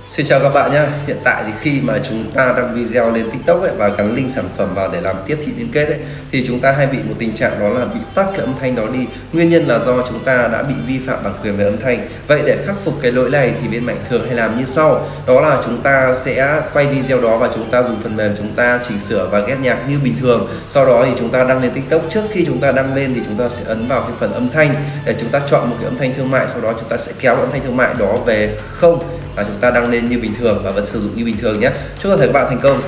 Xin chào các bạn nhé. Hiện tại thì khi mà chúng ta đăng video lên TikTok ấy, và gắn link sản phẩm vào để làm tiếp thị liên kết ấy, thì chúng ta hay bị một tình trạng đó là bị tắt cái âm thanh đó đi. Nguyên nhân là do chúng ta đã bị vi phạm bản quyền về âm thanh. Vậy để khắc phục cái lỗi này thì bên Mạnh thường hay làm như sau. Đó là chúng ta sẽ quay video đó và chúng ta dùng phần mềm chúng ta chỉnh sửa và ghép nhạc như bình thường. Sau đó thì chúng ta đăng lên TikTok. Trước khi chúng ta đăng lên thì chúng ta sẽ ấn vào cái phần âm thanh để chúng ta chọn một cái âm thanh thương mại. Sau đó chúng ta sẽ kéo âm thanh thương mại đó về không, và chúng ta đăng lên như bình thường và vẫn sử dụng như bình thường nhé. Chúc các bạn thành công.